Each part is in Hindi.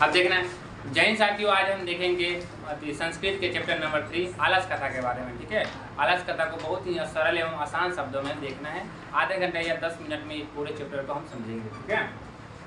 अब देखना जैन साथियों, आज हम देखेंगे संस्कृत के चैप्टर नंबर 3 आलस कथा के बारे में। ठीक है, आलस कथा को बहुत ही सरल एवं आसान शब्दों में देखना है। आधे घंटे या 10 मिनट में पूरे चैप्टर को हम समझेंगे। ठीक है,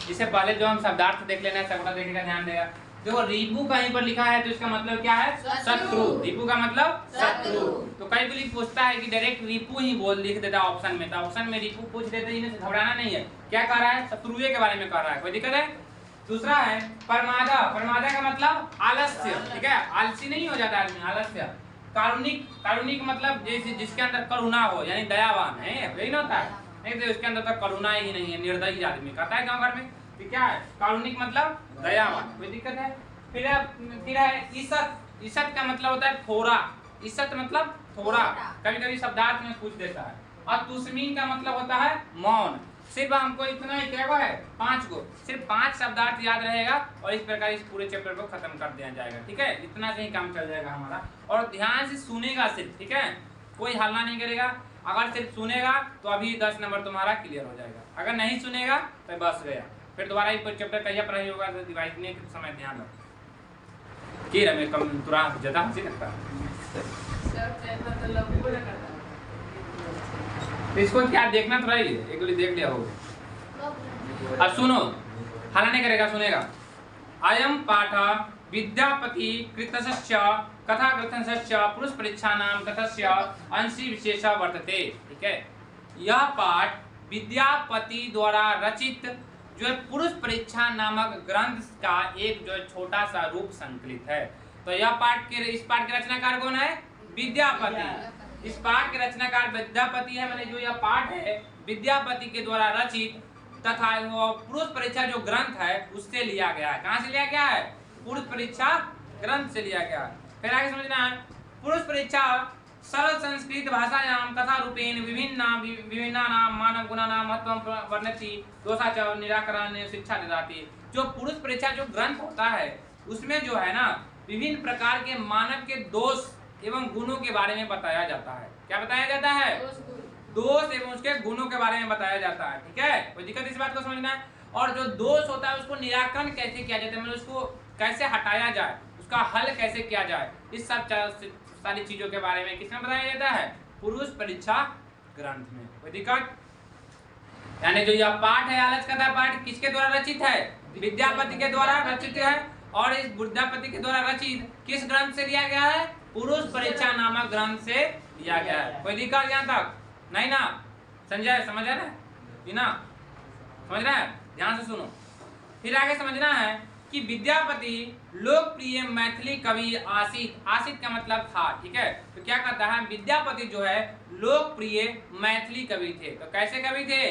इससे पहले जो हम शब्दार्थ देख लेना है, सबका देखने का ध्यान देगा। देखो रिपु कहीं पर लिखा है तो इसका मतलब क्या है? शत्रु। रिपु का मतलब शत्रु। तो कई बार पूछता है कि डायरेक्ट रिपु ही बोल लिख देता ऑप्शन में, तो ऑप्शन में रिपु पूछ देते, इन्हें घबराना नहीं है। क्या कह रहा है? शत्रुए के बारे में कह रहा है, कोई दिक्कत है? दूसरा है प्रमादा। प्रमादा का मतलब आलस्य। ठीक है, आलसी नहीं हो जाता आदमी, आलस्य। कारुणिक। कारुणिक मतलब जैसे जिसके अंदर करुणा हो, यानी दयावान है, यही ना होता है। नहीं तो उसके अंदर तो करुणा ही नहीं है, निर्दयी आदमी कहता है गाँव घर में। तो क्या है? कारुणिक मतलब दयावान, कोई दिक्कत है? फिर है ईसत। ईसत का मतलब होता है थोड़ा। ईसत मतलब थोड़ा, कभी कभी शब्दार्थ में पूछ देता है। और तुस्मीन का मतलब होता है मौन। सिर्फ हमको इतना ही क्या है? 5 को, सिर्फ 5 शब्दार्थ याद रहेगा और इस प्रकार इस पूरे चैप्टर को खत्म कर दिया जाएगा। ठीक है, इतना से ही काम चल जाएगा हमारा। और ध्यान से सुनेगा सिर्फ, ठीक है, कोई हल्ला नहीं करेगा। अगर सिर्फ सुनेगा तो अभी 10 नंबर तुम्हारा क्लियर हो जाएगा। अगर नहीं सुनेगा तो बस गया, फिर दोबारा ये चैप्टर कहिया पढ़ाई होगा तो दिवाली के समय ध्यान रखो कि रमे कम तुरंत ज्यादा हंसी लगता है। इसको क्या देखना तो रही है, एक बार देख लिया होगा। अब सुनो, हल्ला नहीं करेगा, सुनेगा। अयम पाठ विद्यापति कृतस्य कथा ग्रंथस्य पुरुष परीक्षा नाम कथस्य अंशी विशेष वर्तते। ठीक है, यह पाठ विद्यापति द्वारा रचित जो है पुरुष परीक्षा नामक ग्रंथ का एक जो छोटा सा रूप संकलित है। तो यह पाठ के इस पाठ के रचनाकार कौन है? विद्यापति। इस पाठ के रचनाकार विद्यापति है, मैंने जो यह पाठ है विद्यापति के द्वारा रचित तथा वो पुरुष परीक्षा जो ग्रंथ है उससे लिया गया है। कहाँ से लिया गया है? पुरुष परीक्षा ग्रंथ से लिया गया है। फिर आगे समझना है, पुरुष परीक्षा सरल संस्कृत भाषायां कथा रूपेण विभिन्नानां मानव गुणानां महत्वं वर्णयति दोषाच निराकरण शिक्षा ददाति। जो पुरुष परीक्षा जो ग्रंथ होता है उसमें जो है ना विभिन्न प्रकार के मानव के दोष एवं गुणों के बारे में बताया जाता है। क्या बताया जाता है? दोष एवं उसके गुणों के बारे में बताया जाता है। ठीक है, कोई दिक्कत इस बात को समझना है। और जो दोष होता है उसको निराकरण कैसे किया जाता है, मतलब उसको कैसे हटाया जाए, उसका हल कैसे किया जाए, इस सब सारी चीजों के बारे में किसमें बताया जाता है? पुरुष परीक्षा ग्रंथ में। कोई दिक्कत? यानी जो यह पाठ है आलस कथा पाठ किसके द्वारा रचित है? विद्यापति के द्वारा रचित है। और इस विद्यापति के द्वारा रचित किस ग्रंथ से लिया गया है? पुरुष परीक्षा नामक ग्रंथ से लिया गया है। कोई दिक्कत यहाँ तक? नहीं ना? संजय समझ है ना? समझ रहा है? ध्यान से सुनो। फिर आगे समझना है कि विद्यापति लोकप्रिय मैथिली कवि आसित। आसित का मतलब था। ठीक है, तो क्या कहता है? विद्यापति जो है लोकप्रिय मैथिली कवि थे। तो कैसे कवि थे?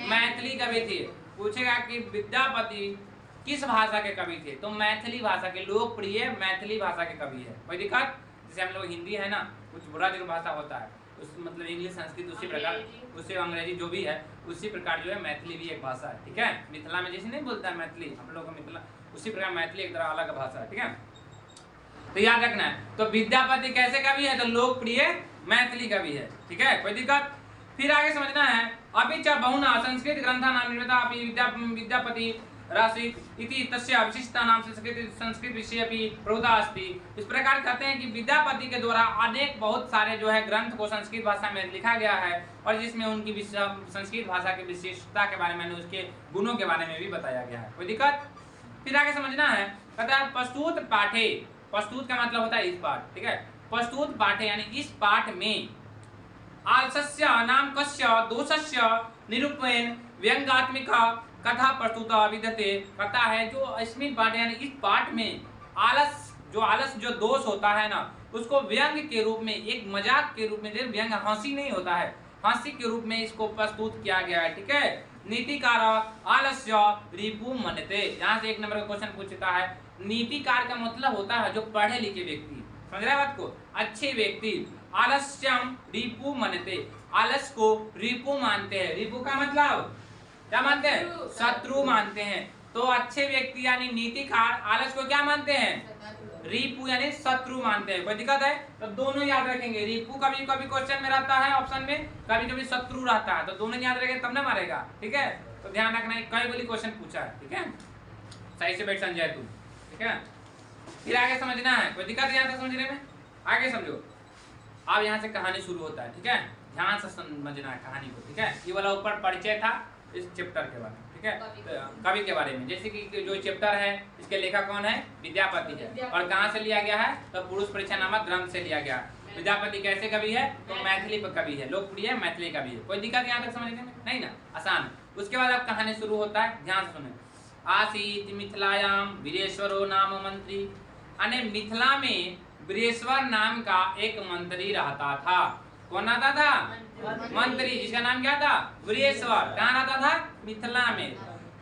मैथिली कवि थे। पूछेगा कि विद्यापति किस भाषा के कवि थे? तो मैथिली भाषा के, लोकप्रिय मैथिली भाषा के कवि है। कोई दिक्कत? जैसे हम लोग हिंदी है ना, कुछ ब्रज भाषा होता है, उस मतलब इंग्लिश संस्कृत उसी प्रकार, उससे अंग्रेजी जो भी है उसी प्रकार जो है मैथिली भी एक भाषा है। ठीक है, मिथिला में जैसे नहीं बोलता है मैथिली, हम लोग का मिथिला, उसी प्रकार मैथिली एक तरह अलग भाषा है। ठीक है, तो याद रखना है। तो विद्यापति कैसे कवि है? तो लोकप्रिय मैथिली कवि है। ठीक है, कोई दिक्कत? फिर आगे समझना है, अभी च बहुना संस्कृत ग्रंथा नाम निर्मिता अपि विद्यापति राशित इति तस्य विशिष्टता नाम संस्कृत विषय भी प्रभुता अस्ति। इस प्रकार कहते हैं कि विद्यापति के द्वारा अनेक बहुत सारे जो है ग्रंथ को संस्कृत भाषा में लिखा गया है और जिसमें उनकी संस्कृत भाषा की विशेषता के बारे में, उसके गुणों के बारे में भी बताया गया है। कोई दिक्कत? फिर आगे समझना है, कहता है प्रस्तुत पाठे। प्रस्तुत का मतलब होता है इस पाठ। ठीक है, प्रस्तुत पाठे यानी इस पाठ में आलस्य नाम कस्य दोषस्य निरूपण व्यंग्यात्मिक कथा प्रस्तुत विद्यते। कहता है जो इसमें पाठ यानी इस पाठ में आलस जो दोष होता है ना उसको व्यंग के रूप में, एक मजाक के रूप में, जैसे व्यंग हंसी नहीं होता है, हंसी के रूप में इसको प्रस्तुत किया गया है। ठीक है, नीतिकार आलस्य रिपु मनते। यहाँ से 1 नंबर का क्वेश्चन पूछता है। नीतिकार का मतलब होता है जो पढ़े लिखे व्यक्ति, समझ रहे बात को, अच्छे व्यक्ति। आलस्यम रिपु मनते, आलस को रिपु मानते हैं। रिपु का मतलब क्या मानते हैं? शत्रु मानते हैं। तो अच्छे व्यक्ति यानी नीतिकार आलस को क्या मानते हैं? रिपु यानी शत्रु मानते हैं। कोई दिक्कत है? तो दोनों याद रखेंगे। रिपु कभी कभी क्वेश्चन में रहता है ऑप्शन में, कभी कभी शत्रु रहता है, तो दोनों याद रखेंगे तब ना मारेगा। ठीक है, तो ध्यान रखना है, कई बोली क्वेश्चन पूछा है। ठीक है, सही से बैठ संजय तू, ठीक है। फिर आगे समझना है, कोई दिक्कत यहाँ तक समझने में? आगे समझो। अब यहाँ से कहानी शुरू होता है, ठीक है, ध्यान से समझना है कहानी को, ठीक है। ये वाला ऊपर परिचय था इस चैप्टर के बारे में, ठीक है, कवि के बारे में। जैसे कि जो चैप्टर है इसके लेखक कौन है? विद्यापति है। और कहाँ से लिया गया है? तो पुरुष परीक्षा नामक ग्रंथ से लिया गया। विद्यापति कैसे कवि है? तो मैथिली कवि है, लोकप्रिय मैथिली कवि है। कोई दिक्कत यहाँ तक समझने में? नहीं ना, आसान। उसके बाद अब कहानी शुरू होता है, ध्यान से सुने। आसीत मिथिलायाम वीरेश्वरो नाम मंत्री, यानी मिथिला में वीरेश्वर नाम का एक मंत्री रहता था। कौन आता था? मंत्री, जिसका नाम क्या था? वीरेश्वर। कहाँ रहता था? मिथिला में।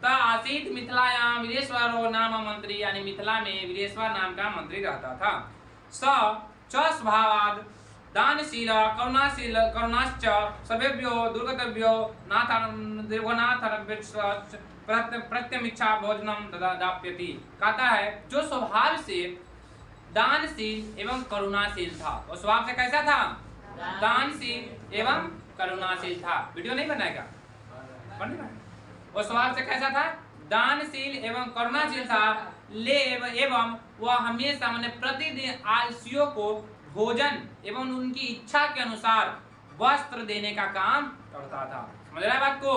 तो आसीत मिथिलायाम वीरेश्वरो नाम मंत्री, यानी मिथिला में वीरेश्वर नाम का मंत्री रहता था। च स्वभावाद दानशील करुणाशील करुणाश्च सर्वेभ्यो दुर्गतभ्यो प्रत्यमिच्छा भोजनम दाप्यति। कहता है जो स्वभाव से दानशील एवं करुणाशील था। और स्वभाव से कैसा था? दानशील एवं करुणाशील था। वीडियो नहीं बनाएगा? वो स्वभाव से कैसा था? दानशील एवं करुणाशील था। एवं वह हमेशा मैंने प्रतिदिन आलसियों को भोजन एवं उनकी इच्छा के अनुसार वस्त्र देने का काम करता था। समझ रहा है बात को?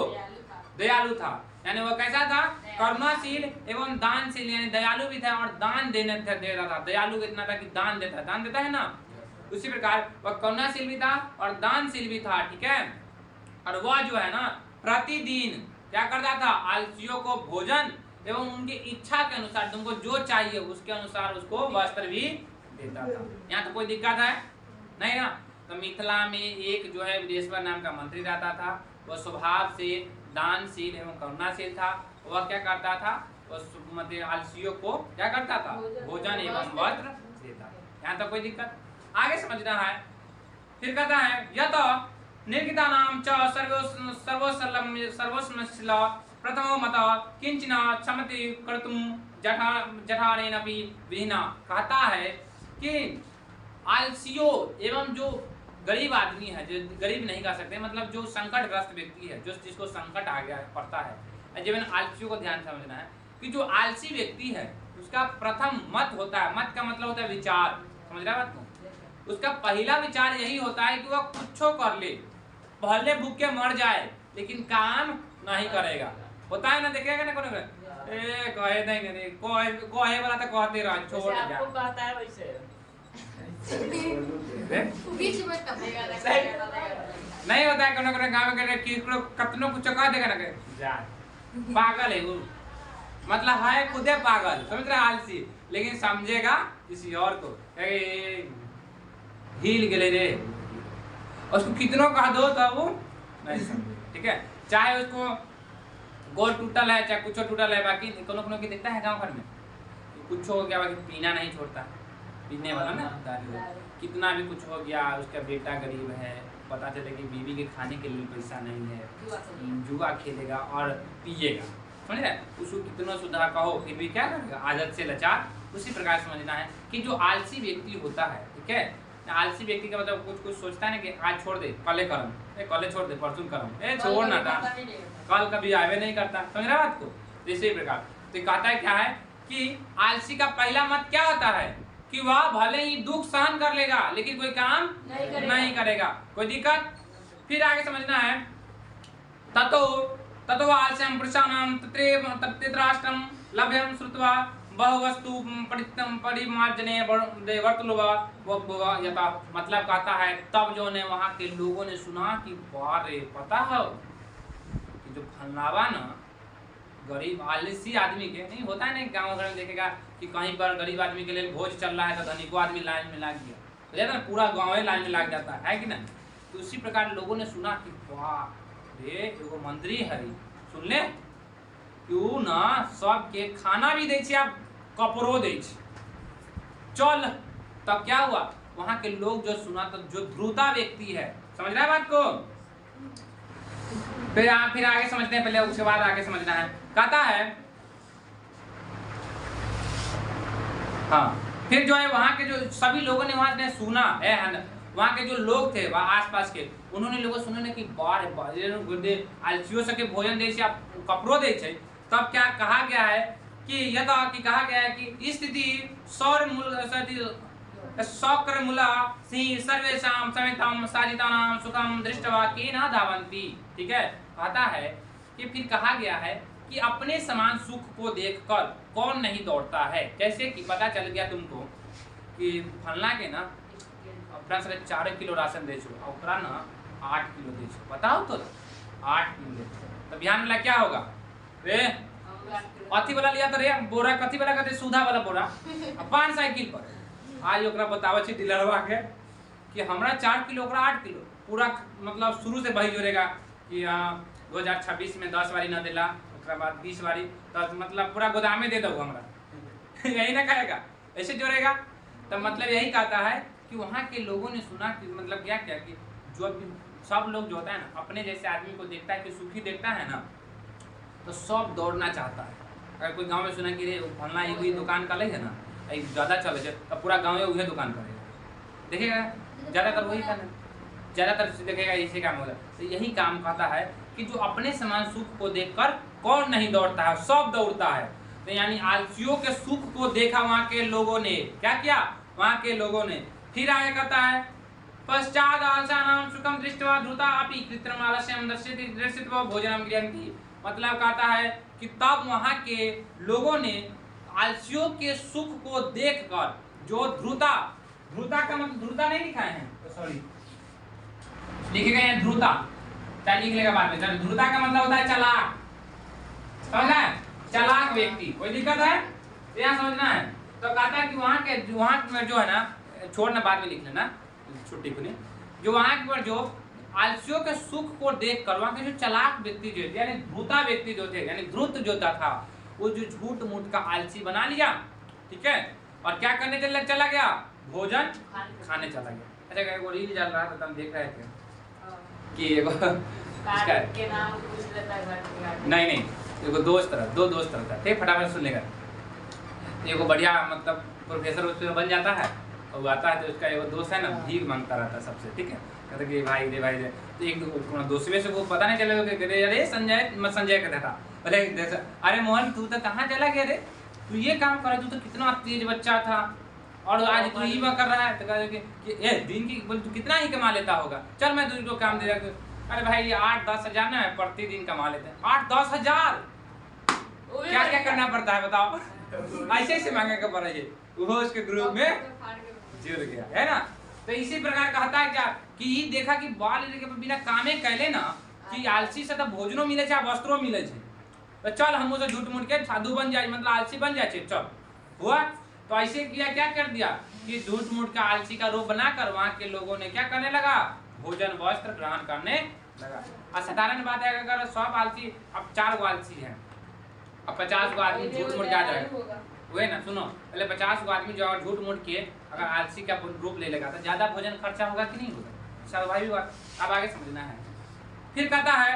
दयालु था, यानी वो कैसा था? करुणाशील एवं दानशील, यानी दयालु भी था और दान देता था। दयालु इतना था कि दान देता है ना, उसी प्रकार वह करुणाशील भी था और दानशील भी था, ठीक है। और वह जो है ना प्रतिदिन क्या करता था? आलसियों को भोजन एवं उनकी इच्छा के अनुसार, तुमको जो चाहिए उसके अनुसार उसको वस्त्र भी देता था। यहाँ तो कोई दिक्कत है नहीं ना। तो मिथिला में एक जो है वीरेश्वर नाम का मंत्री रहता था। वह स्वभाव से दानशील एवं करुणाशील था। वह क्या करता था? वह आलसियों को क्या करता था? भोजन एवं वस्त्र देता था। यहाँ तो कोई दिक्कत? आगे समझना है। फिर कहता है यत निर्गिता नाम च सर्वोस्मशिल प्रथमो मत किंचन क्षमति कर्तुम जठारेणपि विहीना। कहता है कि आलसियों एवं जो गरीब आदमी है, जो गरीब नहीं कर सकते, मतलब जो संकटग्रस्त व्यक्ति है, जो जिसको संकट आ गया पड़ता है, जीवन आलसियों को ध्यान समझना है कि जो आलसी व्यक्ति है उसका प्रथम मत होता है। मत का मतलब होता है विचार। समझ रहा है बात को? उसका पहला विचार यही होता है कि वह कुछ कर ले, भले भूखे मर जाए लेकिन काम नहीं करेगा। होता है ना, देखेगा ना कौन कहे नहीं कहे वाला तो कहते रह छोड़ जा। आपको कहता है वैसे बीच में नहीं होता है। कोनो गांव में कतनो कुछ कह देगा ना जा पागल है वो, मतलब है खुदे पागल, समझ रहा? आलसी, लेकिन समझेगा किसी और को। हिल गए रे, उसको कितनों कह दो तो वो नहीं समझे, ठीक है। चाहे उसको गोल टूटल है चाहे कुछ टूटल है, बाकी कोनो की देखता है गांव भर में कुछ हो गया, बाकी पीना नहीं छोड़ता। पीने वाला ना दारू, कितना भी कुछ हो गया, उसका बेटा गरीब है, पता चले कि बीवी के खाने के लिए पैसा नहीं है, जुआ खेलेगा और पिएगा, समझ रहे? उसको कितना सुधार कहो फिर भी क्या करेगा? आदत से लाचार। उसी प्रकार समझना है कि जो आलसी व्यक्ति होता है, ठीक है, आलसी व्यक्ति का मतलब कुछ सोचता है ना कि आज छोड़ दे कल करम, कल छोड़ दे परसों करम, छोड़ ना था, कल कभी आवे नहीं करता। समझ रहा बात को? इसी प्रकार तो कहता है क्या है कि आलसी का पहला मत क्या होता है कि वह भले ही दुख सहन कर लेगा लेकिन कोई काम नहीं करेगा। कोई दिक्कत? फिर आगे समझना है। ततो आलस्यम पुरुषाणाम तत्रेत्राष्ट्रम लभ्यम श्रुत्वा बहुवस्तु परिमार्जने यथा। मतलब कहता है तब जो ने वहाँ के लोगों ने सुना कि बारे पता है कि जो फलनावा ना गरीब आलसी आदमी के नहीं होता है ना, गाँव घर में देखेगा कि कहीं पर गरीब आदमी के लिए भोज चल रहा है तो धनिको आदमी लाइन में लग गया, तो जाता ना पूरा गाँव लाइन में लग जाता है कि ना। तो उसी प्रकार लोगों ने सुना कि वाह रे एगो मंत्री है, सुन ले क्यों ना सबके खाना भी दे आप कपड़ो दे चल। तब क्या हुआ? वहां के लोग जो सुना तो जो ध्रुता व्यक्ति है, समझ रहा है बात को? फिर आगे समझते हैं, पहले उसके बाद आगे समझना है। कहता है हाँ, फिर जो है वहां के जो सभी लोगों ने वहां ने सुना है, वहां के जो लोग थे वहां आसपास के, उन्होंने लोगों सुने कि आलसियों सके भोजन दे आप कपड़ो दे। तब क्या कहा गया है कि यथा कि कहा गया है कि स्थिति सौक्रमूला सर्वेषां समेतां साजितानां सुखम दृष्टवा केन धावन्ति। ठीक है, कहता है कि फिर कहा गया है कि अपने समान सुख को देखकर कौन नहीं दौड़ता है। जैसे कि पता चल गया तुमको कि फलना के ना अपना सारे 4 किलो राशन दे छो और ओकरा ना 8 किलो दे छो, बताओ तो 8 किलो दे छो, तो बिहान वाला क्या होगा रे अथी वाला लिया तो रे बोरा कथी वाला कहते सुधा वाला बोरा 5 साइकिल पर आज ओकरा बतावे छी डीलरवा के कि हमरा 4 किलो ओकरा 8 किलो पूरा मतलब शुरू से वही जोड़ेगा कि 2026 में 10 बारी न देला ओकरा बाद 20 बारी तो मतलब पूरा गोदामे दे दो हमरा यही ना कहेगा, ऐसे जोड़ेगा। तो मतलब यही कहता है कि वहाँ के लोगों ने सुना कि मतलब क्या क्या कि जो सब लोग जो होता है ना अपने जैसे आदमी को देखता है कि सुखी देखता है ना तो सब दौड़ना चाहता है। अगर कोई गांव में सुना कि रे फलना ये दुकान का है ना ज़्यादा चले जाए तो पूरा गाँव वही दुकान करेगा, देखेगा ज़्यादातर वही करना, ज़्यादातर देखेगा इसी काम होगा। तो यही काम कहता है कि जो अपने समान सुख को देखकर कौन नहीं दौड़ता है, सब दौड़ता है। तो यानी आलसियों के सुख को देखा वहाँ के लोगों ने, क्या किया वहाँ के लोगों ने। फिर आगे कहता है पश्चात आलसानां सुखम दृष्ट्वा धृता अपि कृत्रिम आलस्यम दर्शित्वा भोजनम गृह्णन्ति। मतलब कहता है कि तब वहाँ के लोगों ने आलसियों के सुख को देखकर जो ध्रुता का मतलब ध्रुता नहीं लिखा है तो सॉरी लिखेगा यहाँ ध्रुता, क्या लिख लेगा बाद में। ध्रुता का मतलब होता है चालाक, समझना है, चालाक व्यक्ति, कोई दिक्कत है तो यहाँ समझना है। तो कहता है कि वहाँ में जो है ना छोड़ना बाद में लिख लेना छुट्टी को नहीं, जो वहाँ पर जो आलसियों के सुख को देख कर वहाँ के जो चालाक व्यक्ति जो यानी ध्रुता व्यक्ति जो थे यानी ध्रुत जो था वो जो झूठ मूठ का आलसी बना लिया, ठीक है, और क्या करने चला गया भोजन खाने चला गया। अच्छा वो रील चल रहा था तो हम देख रहे थे कि नहीं एगो दोस्त रहा, दो दोस्त रहता ठीक, फटाफट सुन लेगा। एगो बढ़िया मतलब प्रोफेसर उस पर बन जाता है और वो आता है तो उसका एगो दोस्त है ना भीख मांगता रहता है सबसे, ठीक है, कहता कि भाई दे तो एक दूसरे से वो पता नहीं चलेगा अरे संजय कहता था अरे अरे मोहन तू तो कहाँ चला गया रे, तू ये काम कर, तू तो कितना तेज बच्चा था और आज तू ये कर रहा है। तो कहते कि दिन की बोल तू कितना ही कमा लेता होगा, चल मैं तुझको काम दे रहा। अरे भाई ये 8-10 हज़ार ना प्रतिदिन कमा लेते हैं, 8-10 हज़ार क्या क्या करना पड़ता है बताओ, ऐसे ऐसे मांगे का पड़ा ये वो उसके ग्रुप में जुड़ गया है ना। तो इसी प्रकार कहता है क्या कि ये देखा कि बाल के बिना कामे कैले ना कि आलसी से तो भोजनो मिले चाहे वस्त्रो मिले छे, तो चल हम उसे झूठ मूठ के साधु बन जाए मतलब आलसी बन जाए चल हुआ। तो ऐसे किया, क्या कर दिया कि झूठ मूठ का आलसी का रूप बनाकर वहाँ के लोगों ने क्या करने लगा भोजन वस्त्र ग्रहण करने लगा। असाधारण बात है अगर सब आलसी अब 4 गो आलसी हैं अब 50 गो आदमी झूठ मूठ जा जाएगा वही ना। सुनो पहले 50 गो आदमी जो अगर झूठ मूठ के अगर आलसी का रूप ले लेगा तो ज्यादा भोजन खर्चा होगा कि नहीं होगा, स्वाभाविक बात। अब आगे समझना है। फिर कहता है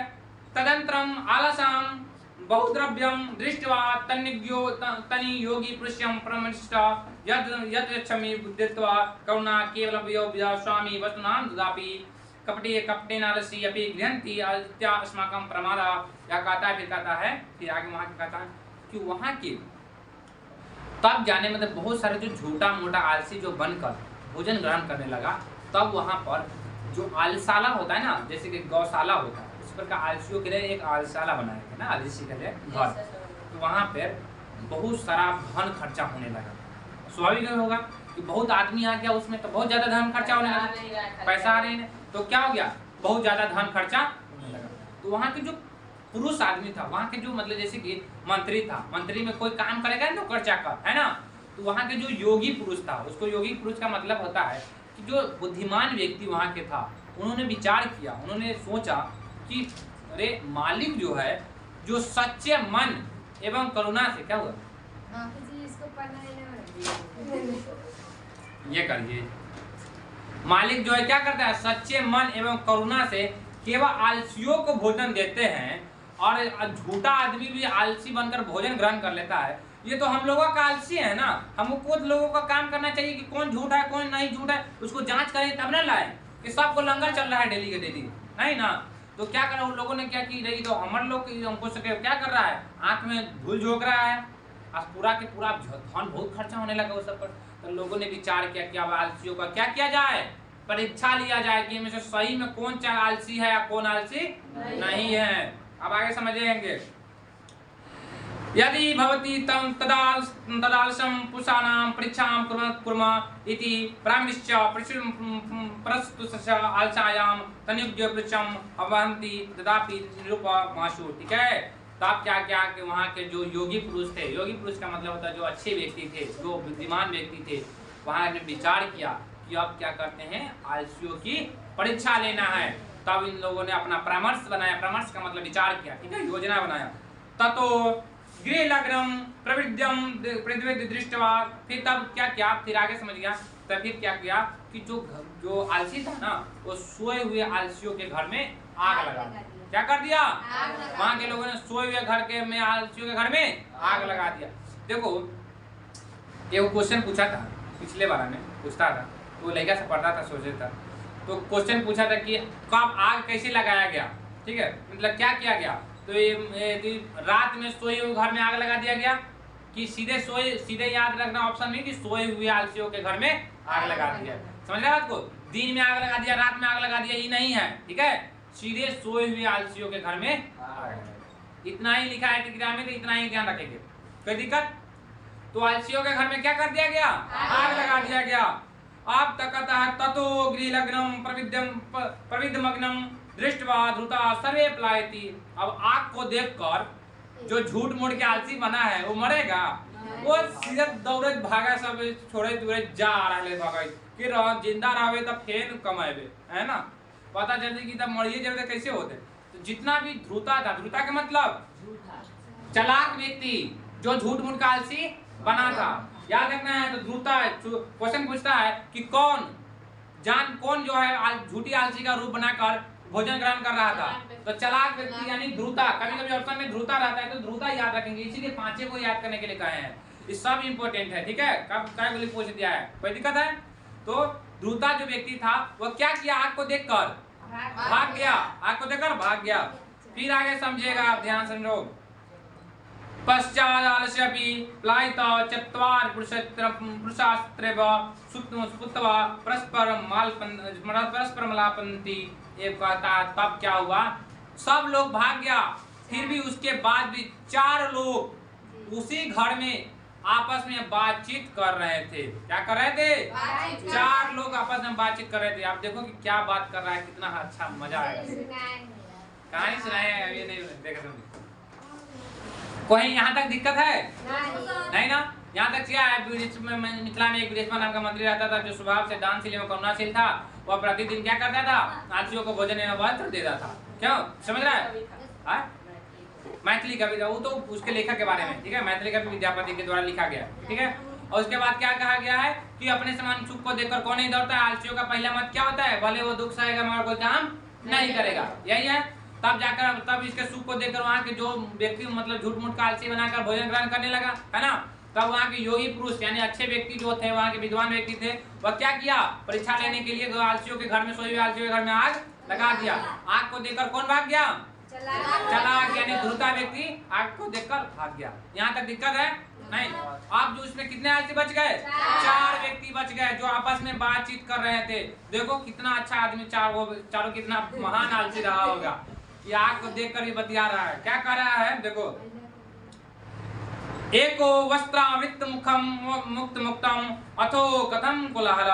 तदंतरम आलसम बहुद्रव्यम दृष्ट्वा तनि योगी पुरुषम परमनिष्ठ यच्छमि बुद्धित्वा करुणा केवलं स्वामी वस्तुनां ददापि कपटे नालसी अपि गृह्णन्ति अस्माकं प्रमादा। या कहता है, फिर कहता है, फिर आगे वहाँ के कहता है कि वहाँ के तब जाने मतलब बहुत सारे जो झूठा मोटा आलसी जो बनकर भोजन ग्रहण करने लगा, तब वहाँ पर जो आलसाला होता है ना जैसे कि गौशाला होता है उस पर का आलसियों के लिए एक आलसाला बनाया गया ना आलसी के लिए घर, तो वहाँ पर बहुत सारा धन खर्चा होने लगा। स्वाभाविक होगा कि बहुत आदमी आ गया उसमें तो बहुत ज़्यादा धन खर्चा होने लगा, पैसा आ रही है तो क्या हो गया बहुत ज़्यादा धन खर्चा होने लगा। तो वहाँ के जो पुरुष आदमी था वहाँ के जो मतलब जैसे कि मंत्री था, मंत्री में कोई काम करेगा नौकर चाकर है ना, तो वहाँ के जो योगी पुरुष था उसको योगी पुरुष का मतलब होता है कि जो बुद्धिमान व्यक्ति वहाँ के था उन्होंने विचार किया, उन्होंने सोचा कि अरे मालिक जो है जो सच्चे मन एवं करुणा से क्या हुआ ये करिए मालिक जो है क्या करता है सच्चे मन एवं करुणा से केवल आलसियों को भोजन देते हैं और झूठा आदमी भी आलसी बनकर भोजन ग्रहण कर लेता है। ये तो हम लोगों का आलसी है ना, हमको कुछ लोगों का काम करना चाहिए कि कौन झूठा है कौन नहीं झूठा है उसको जांच करें तब ना लाए कि सबको लंगर चल रहा है डेली के डेली नहीं ना। तो क्या करा उन लोगों ने क्या की रही तो हमारे लोग हमको क्या कर रहा है आंख में धूल झोंक रहा है आज पूरा के पूरा धन बहुत खर्चा होने लगा उस सब पर। तो लोगों ने विचार किया कि अब आलसियों का क्या किया जाए, परीक्षा लिया जाए कि इनमें से सही में कौन आलसी है या कौन आलसी नहीं है। अब आगे समझेंगे। यदि भवती तम तदालसं पुरुषाणां परीक्षां कुर्मः इति प्रामिश्च प्रस्तुतस्य आलसायां तनुज्य पृच्छं अवहन्ति तदापि निरुपमाशु। ठीक है, तो आप क्या क्या कि वहाँ के जो योगी पुरुष थे, योगी पुरुष का मतलब होता है जो अच्छे व्यक्ति थे, जो बुद्धिमान व्यक्ति थे, वहाँ ने विचार किया कि अब क्या करते हैं, आलसियों की परीक्षा लेना है। तब इन लोगों ने अपना परामर्श बनाया, परामर्श का मतलब विचार किया, ठीक है, योजना बनाया। ततो गृह लग्नम प्रविद्यम प्रद्विद दृष्टवा, फिर तब क्या किया, फिर आगे समझ गया। तब फिर क्या किया कि जो आलसी था ना, वो सोए हुए आलसियों के घर में आग लगा दिया। क्या कर दिया, वहां के लोगों ने सोए हुए घर के में आलसियों के घर में आग लगा दिया। देखो ये क्वेश्चन पूछा था पिछले बार में, पूछता था तो लड़का से पढ़ता था, सोचता था, तो क्वेश्चन पूछा था कि कब आग कैसे लगाया गया। ठीक है, मतलब क्या किया गया, तो ये रात में सोए हुए घर में आग लगा दिया गया कि सीधे याद रखना ऑप्शन नहीं कि सोए हुए आलसियों के घर में आग लगा दिया। समझ रहे बात को, दिन में आग लगा दिया, रात में आग लगा दिया, ये नहीं है। ठीक है, सीधे सोए हुए आलसियों के घर में आग। इतना ही लिखा है टिकरा में, तो इतना ही ध्यान रखेंगे, कोई दिक्कत। तो आलसियों के घर में क्या कर दिया गया, आग लगा दिया गया। आप तकतः ततो गृहलग्नम प्रविद्यमग्नम दृष्टवा धृता सर्वे पलायति। अब आग को देखकर जो झूठ मूठ के आलसी बना है वो मरेगा, वो सीधे दौड़े भागा, सब छोड़े दूरे जा रहे भागा कि जिंदा रहे तब फेन कमाएबे, है ना, पता चलती कि तब मरिए जब कैसे होते। तो जितना भी ध्रुता था, ध्रुता के मतलब चालाक व्यक्ति जो झूठ मूठ का आलसी बना था, याद रखना है। तो ध्रुता क्वेश्चन पूछता है कि कौन जो है झूठी आलसी का रूप बनाकर भोजन ग्रहण कर रहा था, तो चालाक व्यक्ति यानी ध्रुता। कभी कभी ऑप्शन में ध्रुता रहता है तो ध्रुता याद रखेंगे, इसीलिए पांचों को याद करने के लिए कहे हैं। ये सब इंपॉर्टेंट है, ठीक है, कब क्या पूछ दिया है, कोई दिक्कत है। तो ध्रुता जो व्यक्ति था वो क्या किया, आग को देखकर भाग गया, आग को देखकर भाग गया। फिर आगे समझिएगा आप, ध्यान समझो। पश्चात् आलस्यपि प्लायिता चत्वार पुरुषास्त्रेव सुत्वा परस्पर मलापन्ति। एक कहता तब क्या हुआ, सब लोग भाग गया, फिर भी उसके बाद भी 4 लोग उसी घर में आपस में बातचीत कर रहे थे। क्या कर रहे थे, 4 लोग आपस में बातचीत कर रहे थे। आप देखो कि क्या बात कर रहा है, कितना अच्छा मजा आएगा। कहानी सुनाए अभी नहीं देखा कोई, यहाँ तक दिक्कत है नहीं ना। यहाँ तक क्या है, मिथिला में एक विदेशवा नाम का मंत्री रहता था जो स्वभाव से दानशील एवं करुणाशील था। वह प्रतिदिन क्या करता था, आलसियों को भोजन एवं वस्त्र देता था। क्यों, समझ रहा है, मैथिली कविता, वो तो उसके लेखक के बारे में, ठीक है, मैथिली कवि विद्यापति के द्वारा लिखा गया, ठीक है। और उसके बाद क्या कहा गया है कि अपने समान सुख को देखकर कौन नहीं दौड़ता है। आलसियों का पहला मत क्या होता है, भले वो दुख सहेगा मगर कोई काम नहीं करेगा, यही है। तब जाकर तब इसके सुख को देखकर वहाँ के जो व्यक्ति मतलब झूठ मूठ का आलसी बनाकर भोजन ग्रहण करने लगा, है ना। तब वहाँ के योगी पुरुष यानी अच्छे व्यक्ति जो थे, वहाँ के विद्वान व्यक्ति थे, वह क्या किया, परीक्षा लेने के लिए आलसियों के घर में, सोए हुए आलसियों के घर में आग लगा दिया। आग को देखकर कौन भाग गया, चालाक यानी ध्रुता व्यक्ति आग को देखकर भाग गया। यहाँ तक दिक्कत है नहीं। आप जो उसमें कितने आलसी बच गए, 4 व्यक्ति बच गए जो आपस में बातचीत कर रहे थे। देखो कितना अच्छा आदमी, चारों कितना महान आलसी रहा होगा, ये आग को देखकर भी बतिया रहा है। क्या कर रहा है, देखो, एको वस्त्रावृत मुखम मुक्त मुक्तम अथो कथम कोलाहल।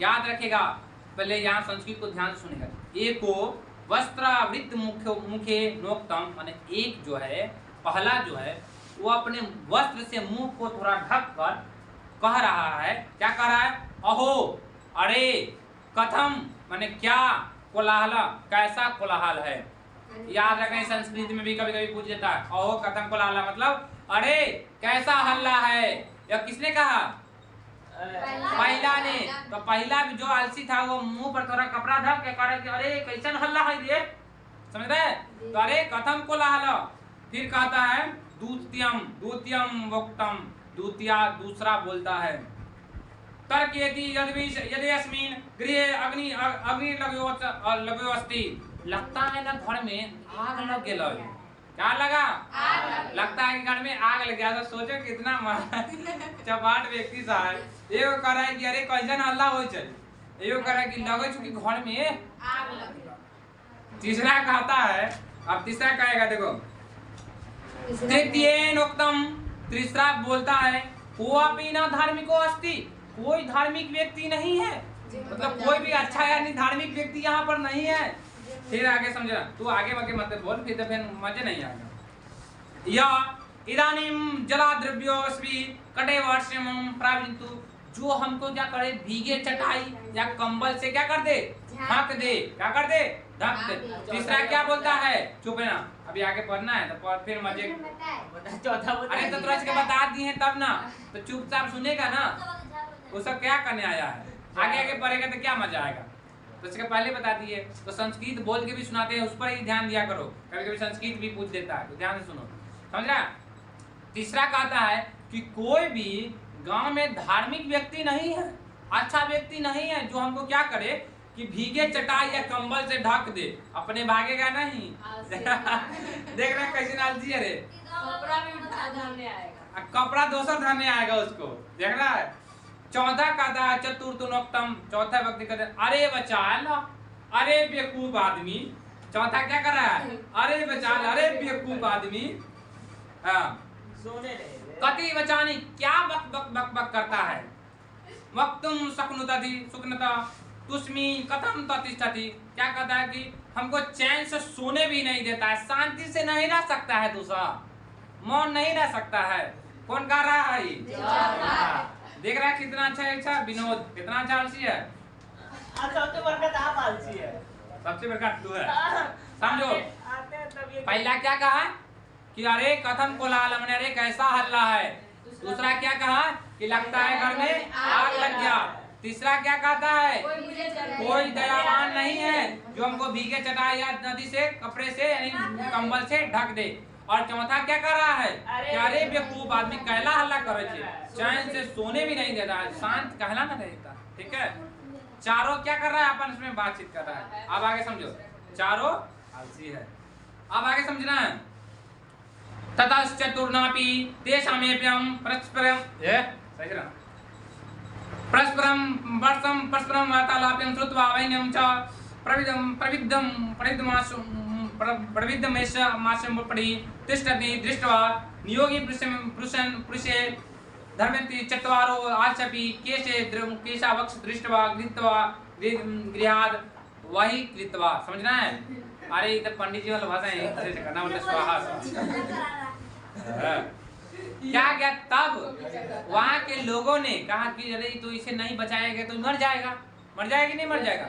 याद रखेगा, पहले यहाँ संस्कृत को ध्यान सुनेगा। एको वस्त्रावृत मुखे नोक्तम, माने एक जो है, पहला जो है वो अपने वस्त्र से मुंह को थोड़ा ढक कर कह रहा है। क्या कह रहा है, अहो, अरे, कथम माने क्या, कोलाहल कैसा कोलाहल है। याद रखें, संस्कृत में भी कभी कभी पूछ देता है, अहो कथम कोलाहल मतलब अरे कैसा हल्ला है। या किसने कहा, पहला ने। तो पहला भी जो आलसी था वो मुंह पर थोड़ा कपड़ा ढक के कह रहा कि अरे कैसा हल्ला है ये, समझ रहे। तो अरे कथम कोलाहल। फिर कहता है द्वितीयम वक्तम, दूसरा बोलता है, तर्क यदि अस्मिन् गृहे अग्नि लगो अस्ति। लगता है ना घर में आग लग गया, क्या लगा? लगता है कि घर में आग लग गया। तो सोचो कितना चपाट व्यक्ति सा है। ये कह रहा है कि अरे कैसन हल्ला हो चल, ये कह रहा है कि लगे चुकी घर में आग लग गया। तीसरा कहता है, अब तीसरा कहेगा देखो, तृतीयोक्तम, तीसरा बोलता है कोई ना धार्मिको अस्ति, कोई धार्मिक व्यक्ति नहीं है, मतलब कोई भी अच्छा यानी धार्मिक व्यक्ति यहाँ पर नहीं है। फिर आगे समझना, तू आगे मत बोल, फिर मजे नहीं आएगा। या इदानीम जलाद्रव्योस्मि कटेवर्षम प्राविन्तु, जो हमको क्या करे, भीगे चटाई या कंबल से क्या कर दे, ढक दे, क्या कर दे, ढक दे। तीसरा क्या बोलता है, चुप है ना, अभी आगे पढ़ना है तो फिर मजे। अरे तो तुरंत के बता दिए हैं तब ना, तो चुपचाप सुनेगा ना, वो सब क्या करने आया है, आगे आगे पढ़ेगा तो क्या मजा आएगा। तो इसके पहले बता दिए। तो संस्कृत बोल के भी सुनाते हैं, उस पर ही ध्यान दिया करो, कभी कभी संस्कृत भी पूछ देता है, तो ध्यान से सुनो, समझ रहा। तीसरा कहता है कि कोई भी गांव में धार्मिक व्यक्ति नहीं है, अच्छा व्यक्ति नहीं है, जो हमको क्या करे कि भीगे चटाई या कंबल से ढक दे, अपने भागेगा नहीं। देख रहे कैसे आलसी है रे, कपड़ा भी धरने आएगा, कपड़ा दोसर धरने आएगा उसको, देख रहा है। चौथा कहता है चतुर्थोक्तम, चौथा व्यक्ति कहते हैं अरे बचाल, अरे बेवकूफ आदमी। चौथा क्या कर रहा है, अरे बचाल, अरे बेवकूफ आदमी। कति बचानी, क्या बक बक बक बक करता है। वक्तुम शक्नुतति सुक्नता तुस्मी कथम ततिष्ठति, क्या कहता है कि हमको चैन से सोने भी नहीं देता है, शांति से नहीं रह सकता है, दूसरा मौन नहीं रह सकता है। कौन कह रहा है ये? देख रहा है कितना अच्छा विनोद, कितना अच्छा आलसी है। सबसे बड़का आप आलसी है, सबसे बड़का तू है, समझो। पहला क्या कहा कि अरे कथम कोलाहल, हमने अरे कैसा हल्ला है। दूसरा क्या कहा कि लगता है घर में आग लग गया। तीसरा क्या कहता है, कोई दयावान नहीं है जो हमको भीगे चटाई या नदी से कपड़े से यानी कंबल से ढक दे। और चौथा क्या कर रहा है कि अरे बेवकूफ आदमी कहला हल्ला करे छे, चैन से सोने भी नहीं देता है, शांत कहला ना रहता। ठीक है, चारों क्या कर रहा है, अपन उसमें बातचीत कर रहा है। अब आगे समझो, चारों आलसी है। अब आगे समझना है, ततश्चतुर्नापि तेषामेप्यं परस्परं सही रहा परस्परं वर्षं परस्परं वार्तालाप्यं श्रुत्वा वैन्यं च प्रविद्धमेषं परि तिष्ठति दृष्ट्वा नियोगी पुरुषे धर्मन्ति चत्वारो आचपि केशा वक्ष दृष्ट्वा गृहीत्वा गृहाद् वही कृत्वा। समझना है। अरे इधर पंडित जी वाला भाषा है, करना मतलब स्वाहा। क्या क्या तब वहाँ के लोगों ने कहा कि अरे तो इसे नहीं बचाएगा तो मर जाएगा, मर जाएगा कि नहीं मर जाएगा।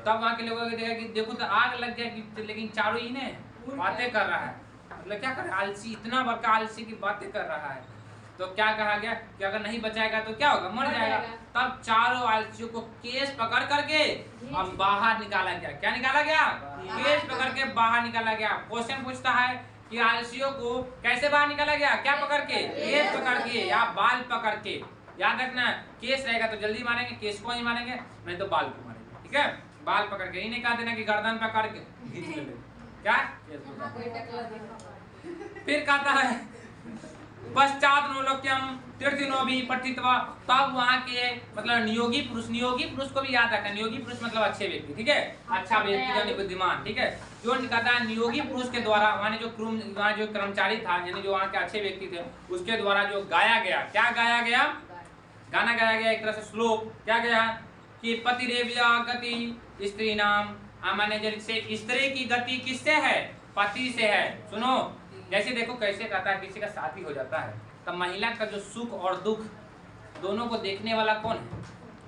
तब वहाँ के लोगों ने देखा कि देखो तो आग लग गया, लेकिन चारों ही ने बातें कर रहा है, मतलब क्या कर रहा है, आलसी, इतना बड़का आलसी की बातें कर रहा है। तो क्या कहा गया कि अगर नहीं बचाएगा तो क्या होगा, मर जाएगा। तब चारों आलसियों को केस पकड़ करके अब बाहर निकाला गया। क्या निकाला गया, केस पकड़ के बाहर निकाला गया। क्वेश्चन पूछता है कि आलसियों को कैसे बाहर निकाला गया, क्या पकड़ के, केस पकड़ के या बाल पकड़ के। याद रखना, केस रहेगा तो जल्दी मारेंगे, केस को नहीं मारेंगे, नहीं तो बाल को मारेंगे। ठीक है, बाल पकड़ के, इन्हें कहा देना कि गर्दन पकड़ के खींच ले, क्या फिर कहता है पश्चात नोलोक्यम तीर्थिनो भी पठित्वा। तब वहाँ के मतलब नियोगी पुरुष को भी याद रखना, नियोगी पुरुष मतलब अच्छे व्यक्ति। ठीक है, अच्छा व्यक्ति यानी बुद्धिमान। ठीक है, जो कहता है नियोगी पुरुष के द्वारा, वहाँ जो कर्मचारी था यानी जो वहाँ के अच्छे व्यक्ति थे, उसके द्वारा जो गाया गया, क्या गाया गया, गाना गाया गया, एक तरह से श्लोक। क्या गया कि पतिरेव्या गति स्त्री नाम, माने जैसे स्त्री की गति किससे है, पति से है। सुनो, जैसे देखो कैसे कहता है, किसी का शादी हो जाता है तब महिला का जो सुख और दुख दोनों को देखने वाला कौन है,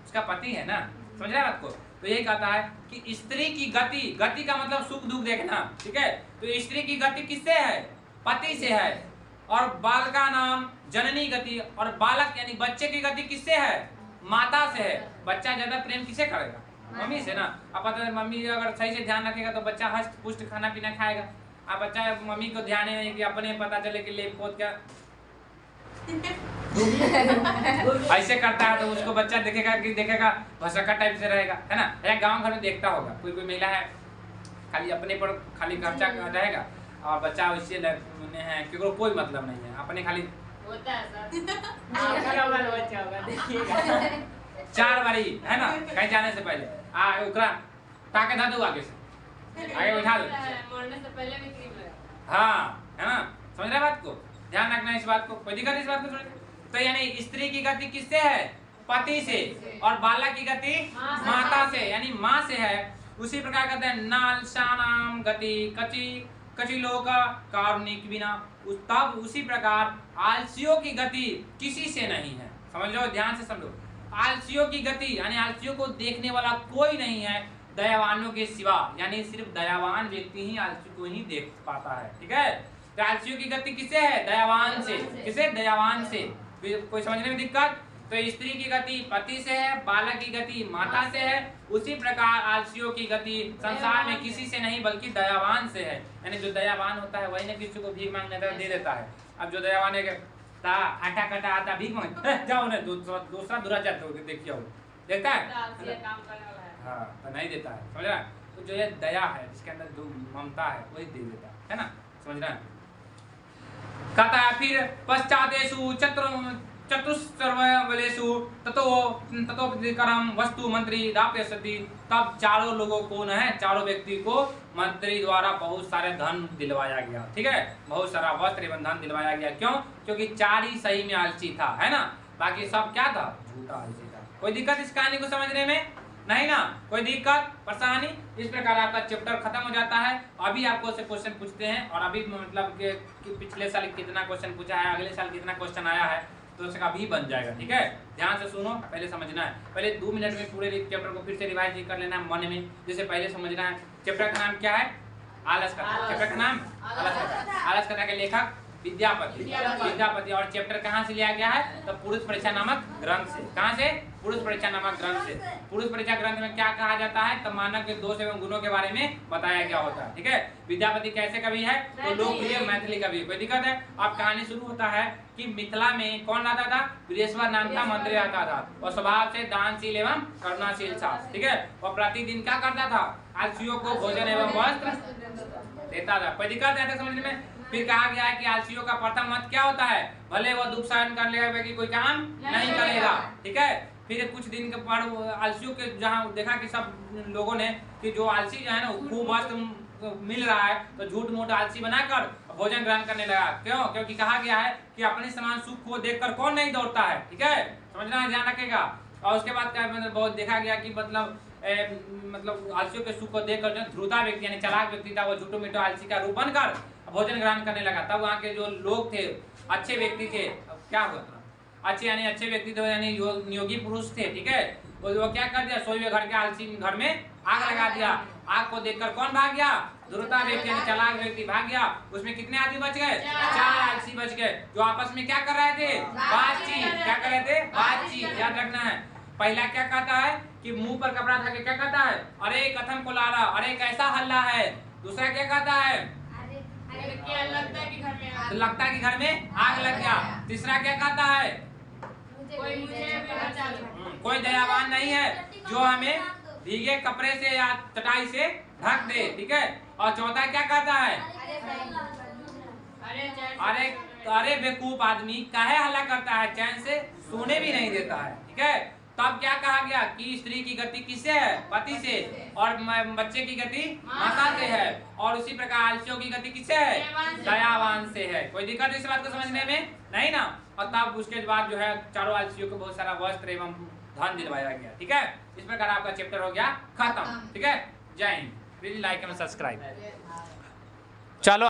उसका पति है ना। समझ रहे बात को। तो यही कहता है कि स्त्री की गति का मतलब सुख दुख देखना। ठीक है, तो स्त्री की गति किससे है, पति से है। और बाल का नाम जननी गति, और बालक यानी बच्चे की गति किससे है, माता से है। बच्चा ज्यादा प्रेम किसे करेगा, मम्मी से ना। अब पता है मम्मी अगर सही से ध्यान रखेगा तो बच्चा हष्ट पुष्ट खाना पीना खाएगा। अब बच्चा मम्मी को ध्यान है कि अपने पता चले कि ले पोत क्या ऐसे करता है तो उसको बच्चा देखेगा भसका टाइप से रहेगा, है ना। या गांव घर में देखता होगा, कोई महिला है खाली अपने पर खाली खर्चा रहेगा, और बच्चा उससे है केकरो कोई मतलब नहीं है, अपने खाली होता है सर। आपका वाला बच्चा होगा देखिएगा। 4 बारी है ना कहीं जाने से पहले ओकरा टाके धा दो आगे से, आगे बैठा दो। मरने से पहले भी क्रीम लगा। हाँ है ना, समझ रहे बात को, ध्यान रखना इस बात को, कोई दिक्कत इस बात को थोड़ी। तो यानी स्त्री की गति किससे है? पति से, और बालक की गति माता से यानी माँ से है। उसी प्रकार कहते हैं नालसानाम गति कचि कचिलोक कारुणिक बिना, तब उसी प्रकार आलसियों की गति किसी से नहीं है। समझ लो, ध्यान से समझो, आलसियों की गति यानी आलसियों को देखने वाला कोई नहीं है दयावानों के सिवा, यानी सिर्फ दयावान व्यक्ति ही आलसी को ही देख पाता है। ठीक है, तो आलसियों की गति किससे है? दयावान से। किसे? दयावान से। कोई समझने में दिक्कत? तो स्त्री की गति पति से है, बालक की गति माता से है, उसी प्रकार आलसियों की गति संसार में किसी से नहीं बल्कि दयावान से है। यानी जो दयावान होता है वही ना किसी को भीख मांगने का दे देता है। अब जो दयावान है आटा कटा आता भीख मांग जाओ ना, दूसरा दूरा जाते हो देखिए देखता है काम करने वाला है। हाँ, तो नहीं देता है, समझ रहा है? तो जो ये दया है जिसके अंदर जो ममता है वही दे देता है ना, समझ रहा है? कहता है फिर पश्चातेषु चतुस्सर्वबलेषु ततोपदिकरम वस्तु मंत्री दाप्यसति, तब चारों लोगों को न है, चारों व्यक्ति को मंत्री द्वारा बहुत सारे धन दिलवाया गया। ठीक है, बहुत सारा वस्त्र एवं धन दिलवाया गया। क्यों? क्योंकि 4 ही सही में आलसी था, है ना, बाकी सब क्या था? झूठा आलसी था। कोई दिक्कत इस कहानी को समझने में? नहीं ना, कोई दिक्कत परेशानी? इस प्रकार आपका चैप्टर खत्म हो जाता है। अभी आपको से क्वेश्चन पूछते हैं, और अभी मतलब कि पिछले साल कितना क्वेश्चन पूछा है, अगले साल कितना क्वेश्चन आया है, तो उसका भी बन जाएगा। ठीक है, ध्यान से सुनो, पहले समझना है, पहले 2 मिनट में पूरे चैप्टर को फिर से रिवाइज कर लेना है मन में। जैसे पहले समझना है चैप्टर का नाम क्या है? आलस कथा। चैप्टर का नाम आलस कथा। आलस कथा के लेखक विद्यापति। और चैप्टर कहाँ से लिया गया है? तो पुरुष परीक्षा नामक ग्रंथ से। कहाँ से? पुरुष परीक्षा नामक ग्रंथ से। पुरुष परीक्षा ग्रंथ में क्या कहा जाता है? तो मानव के दोष एवं गुणों के बारे में बताया गया होता है। ठीक है, विद्यापति कैसे कवि है? तो लोकप्रिय मैथिली कवि। कोई दिक्कत है? अब कहानी शुरू होता है कि मिथिला में कौन रहता था? वीरेश्वर नाम का मंत्री रहता था, और स्वभाव से दानशील एवं करुणाशील था। ठीक है, और प्रतिदिन क्या करता था? आलसियों को भोजन एवं वस्त्र देता था। कोई दिक्कत है समझने में? फिर कहा गया है कि आलसियों का प्रथम मत क्या होता है? भले वो दुख सहन कर लेगा कि कोई काम नहीं करेगा। ठीक है, फिर कुछ दिन के बाद आलसियों के जहाँ देखा कि सब लोगों ने कि जो आलसी जो है ना खूब वस्त्र मिल रहा है, तो झूठ मूठ आलसी बनाकर भोजन ग्रहण करने लगा। क्यों? क्योंकि कहा गया है कि अपने समान सुख को देखकर कौन नहीं दौड़ता है। ठीक है, समझना है, ध्यान रखेगा। और उसके बाद क्या बहुत देखा गया कि मतलब आलसियों के सुख को देखकर जो ध्रुता व्यक्ति यानी चालाक व्यक्ति था, वो झूठो मीठो आलसी का रूप बनकर भोजन ग्रहण करने लगा। तब वहाँ के जो लोग थे, अच्छे व्यक्ति थे, क्या हुआ? अच्छे यानी अच्छे व्यक्ति थे, यानी नियोगी पुरुष थे। ठीक है, वो क्या कर दिया? सोए हुए घर के आलसी घर में आग लगा दिया। आग को देखकर कौन भाग गया? ध्रुता व्यक्ति यानी चालाक व्यक्ति भाग गया। उसमें कितने आदमी बच गए? 4 आलसी बच गए, जो आपस में क्या कर रहे थे? बातचीत। क्या कर रहे थे? बातचीत। याद रखना है। पहला क्या कहता है कि मुंह पर कपड़ा था, क्या कहता है? अरे कथम को लारा, अरे कैसा हल्ला है। दूसरा क्या कहता है? क्या लगता है कि घर में आग, तो लगता है कि घर में आग लग गया। तीसरा क्या कहता है? कोई मुझे भी बचा लो। कोई दयावान नहीं है जो हमें भीगे कपड़े से या चटाई से ढक दे। ठीक है, और चौथा क्या कहता है? अरे बेवकूफ आदमी काहे हल्ला करता है, चैन से सोने भी नहीं देता है। ठीक है, तब क्या कहा गया कि स्त्री की गति किससे है? पति से, और बच्चे की गति माता से है, और उसी प्रकार आलसियों की गति किससे है? दयावान से है। कोई दिक्कत इस बात को समझने में? नहीं ना। और तब उसके बाद जो है चारों आलसियों को बहुत सारा वस्त्र एवं धन दिलवाया गया। ठीक है, इस प्रकार आपका चैप्टर हो गया खत्म। ठीक है, जय Hind. Please like and subscribe. चलो।